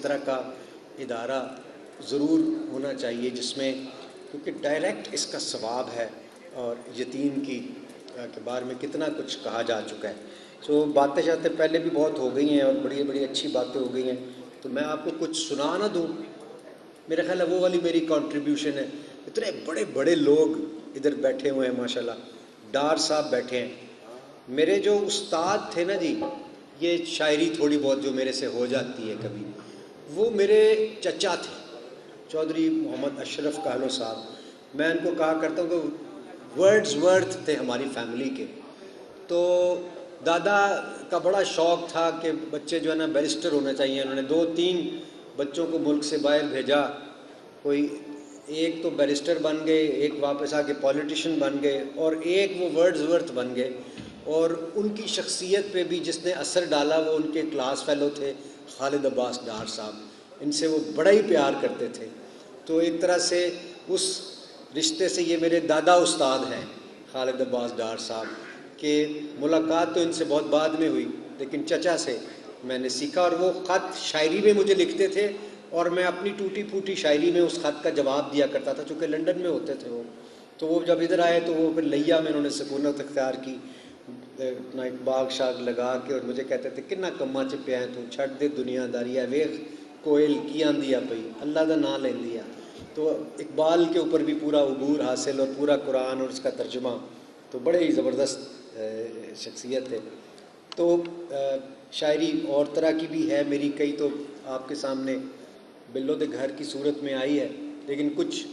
طرح کا ادارہ ضرور ہونا چاہیے جس میں، کیونکہ ڈائریکٹ اس کا ثواب ہے، اور یتیم کی کے بارے میں کتنا کچھ کہا جا چکا ہے. سو باتیں شاتیں پہلے بھی بہت ہو گئی ہیں اور بڑی بڑی اچھی باتیں ہو گئی ہیں، تو میں آپ کو کچھ سنا نہ دوں؟ میرا خیال ہے وہ والی میری کنٹریبیوشن ہے. اتنے بڑے بڑے لوگ ادھر بیٹھے ہوئے ہیں ماشاءاللہ. ڈار صاحب بیٹھے ہیں. میرے جو استاد تھے نا جی، یہ شاعری تھوڑی بہت جو میرے سے ہو جاتی ہے کبھی، وہ میرے چچا تھے، چودھری محمد اشرف کہلو صاحب. میں ان کو کہا کرتا ہوں کہ ورڈز ورتھ تھے ہماری فیملی کے. تو دادا کا بڑا شوق تھا کہ بچے جو ہے نا بیرسٹر ہونا چاہیے. انہوں نے 2-3 بچوں کو ملک سے باہر بھیجا. کوئی ایک تو بیرسٹر بن گئے، ایک واپس آ کے پولیٹیشین بن گئے، اور ایک وہ ورڈز ورتھ بن گئے. اور ان کی شخصیت پہ بھی جس نے اثر ڈالا وہ ان کے کلاس فیلو تھے خالد عباس ڈار صاحب. ان سے وہ بڑا ہی پیار کرتے تھے. تو ایک طرح سے اس رشتے سے یہ میرے دادا استاد ہیں خالد عباس ڈار صاحب، کہ ملاقات تو ان سے بہت بعد میں ہوئی لیکن چچا سے میں نے سیکھا. اور وہ خط شاعری میں مجھے لکھتے تھے اور میں اپنی ٹوٹی پھوٹی شاعری میں اس خط کا جواب دیا کرتا تھا، چونکہ لنڈن میں ہوتے تھے وہ. تو وہ جب ادھر آئے تو وہ پھر لیا میں انہوں نے سکونت اختیار کی، اپنا ایک باغ شاغ لگا کے، اور مجھے کہتے تھے کنا کما چ پیا تو چھڈ دے دنیا داری ہے، ویخ کوئل کی آندی پئی اللہ دا نام لیندی ہے. تو اقبال کے اوپر بھی پورا عبور حاصل اور پورا قرآن اور اس کا ترجمہ، تو بڑے ہی زبردست شخصیت ہے. تو شاعری اور طرح کی بھی ہے میری، کئی تو آپ کے سامنے بلو دے گھر کی صورت میں آئی ہے، لیکن کچھ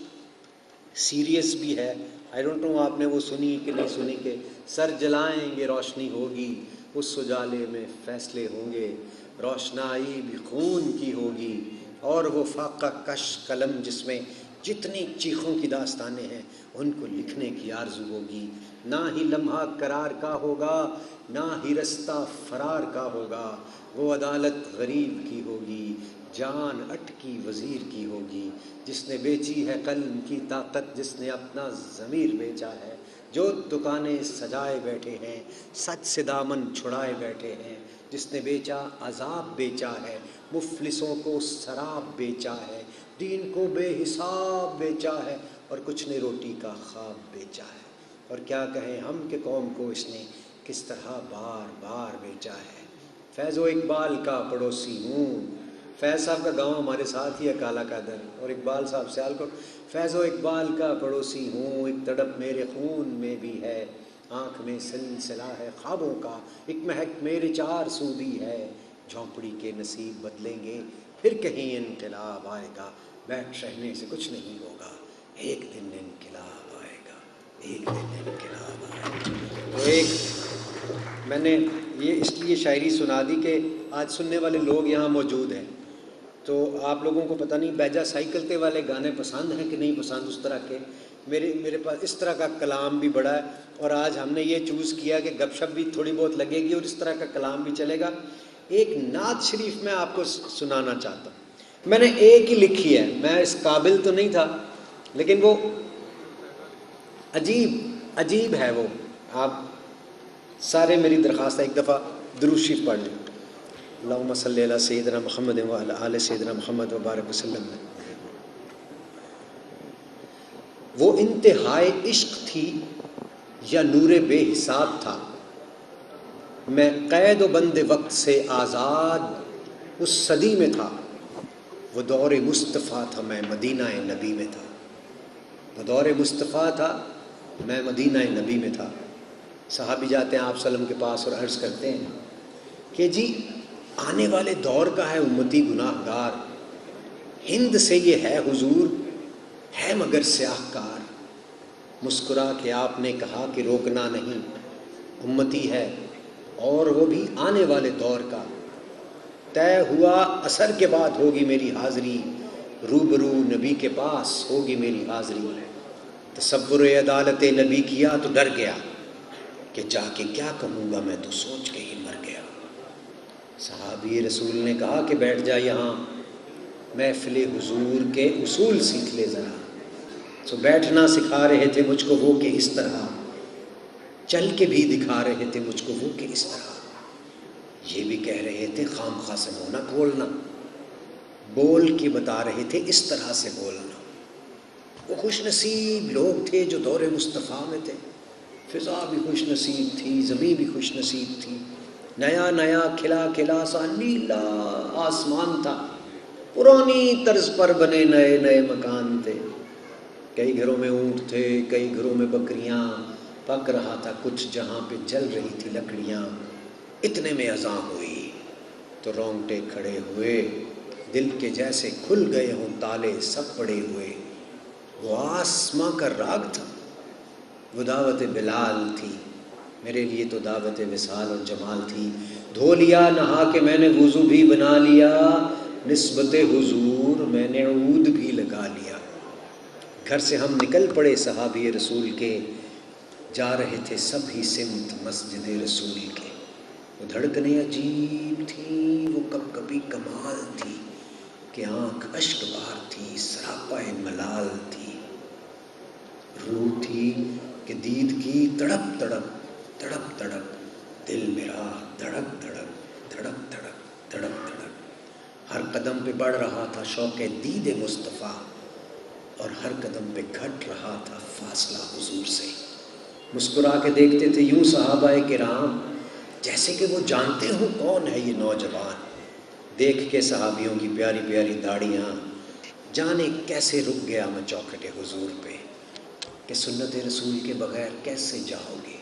سیریس بھی ہے. آئی ڈونٹ نو آپ نے وہ سنی کہ نہیں سنی، کہ سر جلائیں گے روشنی ہوگی، اس اجالے میں فیصلے ہوں گے، روشنائی بھی خون کی ہوگی، اور وہ فاقہ کش قلم جس میں جتنی چیخوں کی داستانیں ہیں ان کو لکھنے کی آرزو ہوگی. نہ ہی لمحہ قرار کا ہوگا، نہ ہی رستہ فرار کا ہوگا، وہ عدالت غریب کی ہوگی، جان اٹکی وزیر کی ہوگی، جس نے بیچی ہے قلم کی طاقت، جس نے اپنا ضمیر بیچا ہے، جو دکانیں سجائے بیٹھے ہیں، سچ سے دامن چھڑائے بیٹھے ہیں، جس نے بیچا عذاب بیچا ہے، مفلسوں کو سراب بیچا ہے، دین کو بے حساب بیچا ہے، اور کچھ نے روٹی کا خواب بیچا ہے. اور کیا کہیں ہم کہ قوم کو اس نے کس طرح بار بار بیچا ہے. فیض و اقبال کا پڑوسی ہوں. فیض صاحب کا گاؤں ہمارے ساتھ ہی ہے کالا قدر، اور اقبال صاحب سیالکوٹ. فیض و اقبال کا پڑوسی ہوں، ایک تڑپ میرے خون میں بھی ہے، آنکھ میں سلسلہ ہے خوابوں کا، ایک مہک میرے 4 سودی ہے، جھونپڑی کے نصیب بدلیں گے پھر کہیں انقلاب آئے گا، بیٹھ رہنے سے کچھ نہیں ہوگا، ایک دن انقلاب آئے گا، ایک دن انقلاب آئے گا. تو ایک میں نے یہ اس لیے شاعری سنا دی کہ آج سننے والے لوگ یہاں موجود ہیں، تو آپ لوگوں کو پتہ نہیں بیجا سائیکلتے والے گانے پسند ہیں کہ نہیں پسند. اس طرح کے میرے پاس اس طرح کا کلام بھی بڑا ہے، اور آج ہم نے یہ چوز کیا کہ گپ شپ بھی تھوڑی بہت لگے گی اور اس طرح کا کلام بھی چلے گا. ایک نعت شریف میں آپ کو سنانا چاہتا ہوں. میں نے ایک ہی لکھی ہے، میں اس قابل تو نہیں تھا، لیکن وہ عجیب ہے. وہ آپ سارے میری درخواست ہے ایک دفعہ درود شریف پڑھ لیں. اللہم صلی علی سیدنا محمد وعلی آل سیدنا محمد وبارک وسلم. وہ انتہائے عشق تھی یا نور بے حساب تھا، میں قید و بند وقت سے آزاد اس صدی میں تھا. وہ دور مصطفیٰ تھا میں مدینہ نبی میں تھا. وہ دور مصطفیٰ تھا میں مدینہ نبی میں تھا. صحابی جاتے ہیں آپ وسلم کے پاس اور عرض کرتے ہیں کہ جی آنے والے دور کا ہے امتی گناہ گار، ہند سے یہ ہے حضور ہے مگر سیاہ کار. مسکرا کے آپ نے کہا کہ روکنا نہیں، امتی ہے اور وہ بھی آنے والے دور کا. طے ہوا عصر کے بعد ہوگی میری حاضری، روبرو نبی کے پاس ہوگی میری حاضری. تصور عدالت نبی کیا تو ڈر گیا کہ جا کے کیا کہوں گا میں تو سوچ کے ہی مر گیا. صحابی رسول نے کہا کہ بیٹھ جا یہاں، محفل حضور کے اصول سیکھ لے ذرا. سو بیٹھنا سکھا رہے تھے مجھ کو وہ کہ اس طرح، چل کے بھی دکھا رہے تھے مجھ کو وہ کہ اس طرح. یہ بھی کہہ رہے تھے خام خواہ سے منہ نہ کھولنا، بول کے بتا رہے تھے اس طرح سے بولنا. وہ خوش نصیب لوگ تھے جو دور مصطفیٰ میں تھے. فضا بھی خوش نصیب تھی، زمین بھی خوش نصیب تھی، نیا نیا کھلا کھلا سا نیلا آسمان تھا، پرانی طرز پر بنے نئے نئے مکان تھے. کئی گھروں میں اونٹ تھے، کئی گھروں میں بکریاں، پک رہا تھا کچھ جہاں پہ جل رہی تھی لکڑیاں. اتنے میں اذان ہوئی تو رونگٹے کھڑے ہوئے، دل کے جیسے کھل گئے ہوں تالے سب پڑے ہوئے. وہ آسماں کا راگ تھا، وہ دعوت بلال تھی، میرے لیے تو دعوت وصال اور جمال تھی. دھو لیا نہا کے میں نے وضو بھی بنا لیا، نسبت حضور میں نے عود بھی لگا لیا. گھر سے ہم نکل پڑے صحابی رسول کے، جا رہے تھے سب ہی سمت مسجد رسول کے. وہ دھڑکنیں عجیب تھیں، وہ کب کبھی کمال تھی کہ آنکھ اشک بار تھی، سراپا ملال تھی. روح تھی کہ دید کی تڑپ تڑپ تڑپ تڑپ، دل میرا دھڑک دھڑک دھڑک دھڑک دھڑک دھڑک. ہر قدم پہ بڑھ رہا تھا شوق دید مصطفیٰ، اور ہر قدم پہ گھٹ رہا تھا فاصلہ حضور سے. مسکرا کے دیکھتے تھے یوں صحابہ کرام جیسے کہ وہ جانتے ہوں کون ہے یہ نوجوان. دیکھ کے صحابیوں کی پیاری پیاری داڑیاں جانے کیسے رک گیا میں چوکھٹ حضور پہ، کہ سنت رسول کے بغیر کیسے جاؤ گے،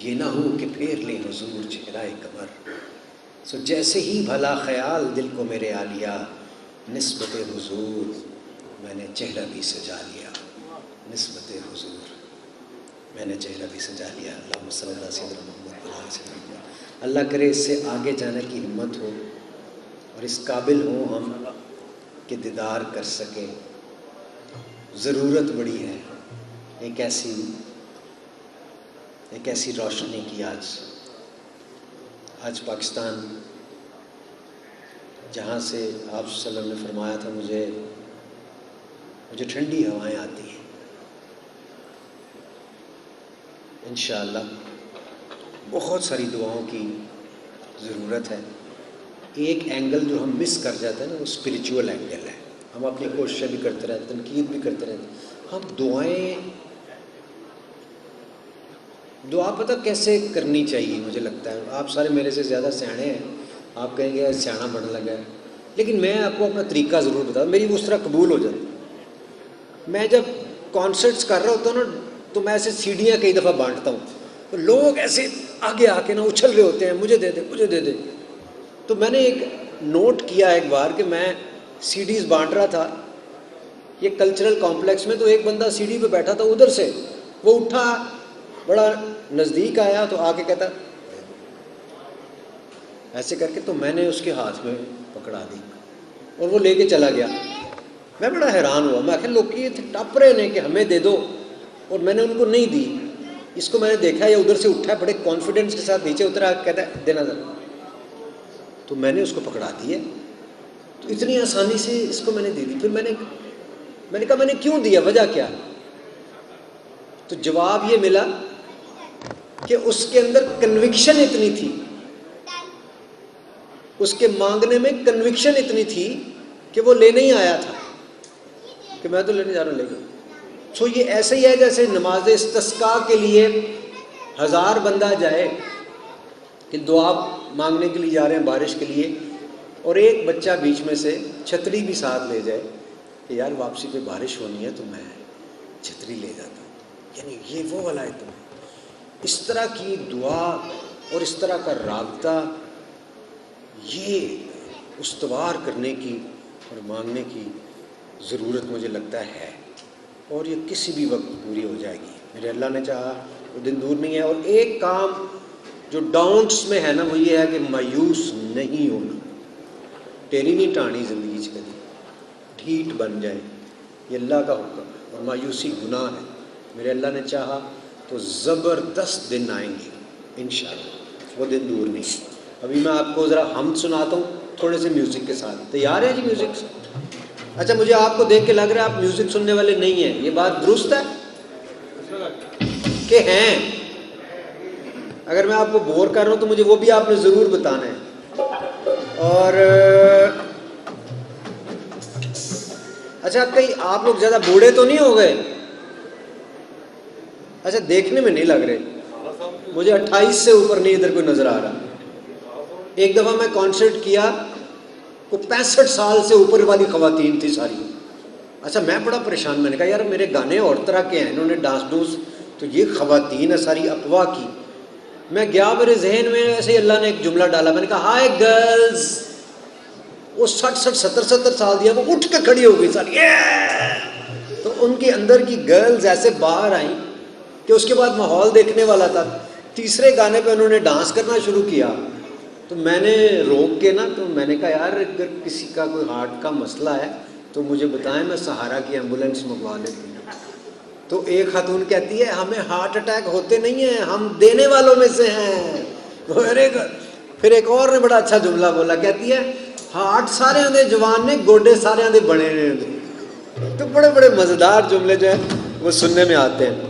یہ نہ ہو کہ پھیر لے حضور چہرہ قمر. سو جیسے ہی بھلا خیال دل کو میرے آ لیا، نسبت حضور میں نے چہرہ بھی سجا لیا، نسبت حضور میں نے چہرہ بھی سجا لیا. اللہم صلی اللہ سیدنا محمد وعلی سیدنا محمد. اللہ کرے اس سے آگے جانے کی ہمت ہو اور اس قابل ہوں ہم کہ دیدار کر سکیں. ضرورت بڑی ہے ایک ایسی روشنی کی. آج پاکستان جہاں سے آپ صلی اللہ علیہ وسلم نے فرمایا تھا مجھے ٹھنڈی ہوائیں آتی ہیں، انشاءاللہ بہت ساری دعاؤں کی ضرورت ہے. ایک اینگل جو ہم مس کر جاتے ہیں نا وہ اسپریچول اینگل ہے. ہم اپنی کوششیں بھی کرتے رہتے ہیں، تنقید بھی کرتے رہتے ہیں. ہم دعا پتہ کیسے کرنی چاہیے. مجھے لگتا ہے آپ سارے میرے سے زیادہ سیانے ہیں، آپ کہیں گے سیانا بننے لگا ہے، لیکن میں آپ کو اپنا طریقہ ضرور بتاؤں. میری وہ اس طرح قبول ہو جاتی. میں جب کانسرٹس کر رہا ہوتا ہوں نا تو میں ایسے سیڑھیاں کئی دفعہ بانٹتا ہوں، تو لوگ ایسے آگے آ کے نا اچھل رہے ہوتے ہیں، مجھے دے دے مجھے دے دے. تو میں نے ایک نوٹ کیا ایک بار کہ میں سی ڈیز بانٹ رہا تھا یہ کلچرل کمپلیکس میں، تو ایک بندہ سی ڈی پہ بیٹھا تھا، ادھر سے وہ اٹھا، بڑا نزدیک آیا تو آ کے کہتا ایسے کر کے، تو میں نے اس کے ہاتھ میں پکڑا دی اور وہ لے کے چلا گیا. میں بڑا حیران ہوا، میں آخر لوگ یہ ٹپ رہے ہیں کہ ہمیں دے دو، اور میں نے ان کو نہیں دی. اس کو میں نے دیکھا یہ ادھر سے اٹھا، بڑے کانفیڈنس کے ساتھ نیچے اترا، کہتا ہے دینا ذرا. تو میں نے اس کو پکڑا دی ہے، تو اتنی آسانی سے اس کو میں نے دے دی. پھر میں نے کہا میں نے کیوں دیا، وجہ کیا؟ تو جواب یہ ملا کہ اس کے اندر کنوکشن اتنی تھی، اس کے مانگنے میں کنوکشن اتنی تھی کہ وہ لینے ہی آیا تھا کہ میں تو لینے جا رہا ہوں، لے گا. سو یہ ایسے ہی ہے جیسے نماز استسقاء کے لیے 1000 بندہ جائے کہ دعا مانگنے کے لیے جا رہے ہیں بارش کے لیے، اور ایک بچہ بیچ میں سے چھتری بھی ساتھ لے جائے کہ یار واپسی پہ بارش ہونی ہے تو میں چھتری لے جاتا ہوں. یعنی یہ وہ والا ہے. اس طرح کی دعا اور اس طرح کا رابطہ یہ استوار کرنے کی اور مانگنے کی ضرورت مجھے لگتا ہے، اور یہ کسی بھی وقت پوری ہو جائے گی. میرے اللہ نے چاہا وہ دن دور نہیں ہے. اور ایک کام جو ڈاؤنٹس میں ہے نا وہ یہ ہے کہ مایوس نہیں ہونا. ٹیری نہیں ٹانی زندگی سے کبھی، ڈھیٹ بن جائے، یہ اللہ کا حکم ہے، اور مایوسی گناہ ہے. میرے اللہ نے چاہا تو زبردست دن آئیں گے انشاءاللہ، وہ دن دور نہیں. ابھی میں آپ کو ذرا حمد سناتا ہوں تھوڑے سے میوزک کے ساتھ. تیار ہے جی میوزک؟ اچھا مجھے آپ کو دیکھ کے لگ رہا ہے آپ میوزک سننے والے نہیں ہیں، یہ بات درست ہے کہ ہیں؟ اگر میں آپ کو بور کر رہا ہوں تو مجھے وہ بھی آپ نے ضرور بتانا ہے. اور اچھا کئی آپ لوگ زیادہ بوڑھے تو نہیں ہو گئے؟ اچھا دیکھنے میں نہیں لگ رہے، مجھے 28 سے اوپر نہیں ادھر کوئی نظر آ رہا۔ ایک دفعہ میں کانسرٹ کیا، وہ 65 سال سے اوپر والی خواتین تھی ساری۔ اچھا میں بڑا پریشان، میں نے کہا یار میرے گانے اور طرح کے ہیں، انہوں نے ڈانس ڈوس، تو یہ خواتین ہے ساری اقوا کی۔ میں گیا، میرے ذہن میں ایسے ہی اللہ نے ایک جملہ ڈالا، میں نے کہا ہائے گرلز۔ وہ 60 70 سال دیا، وہ اٹھ کے کھڑی ہو گئی ساری، تو ان کے اندر کی گرلز ایسے باہر آئیں کہ اس کے بعد ماحول دیکھنے والا تھا۔ تیسرے گانے پہ انہوں نے ڈانس کرنا شروع کیا، تو میں نے روک کے نا، تو میں نے کہا یار اگر کسی کا کوئی ہارٹ کا مسئلہ ہے تو مجھے بتائیں، میں سہارا کی ایمبولینس منگوا لیتی ہوں۔ تو ایک خاتون کہتی ہے ہمیں ہارٹ اٹیک ہوتے نہیں ہیں، ہم دینے والوں میں سے ہیں۔ پھر ایک اور نے بڑا اچھا جملہ بولا، کہتی ہے ہارٹ سارے دے جوان نے، گوڈے سارے دے بنے نے۔ تو بڑے بڑے مزیدار جملے جو ہیں وہ سننے میں آتے ہیں۔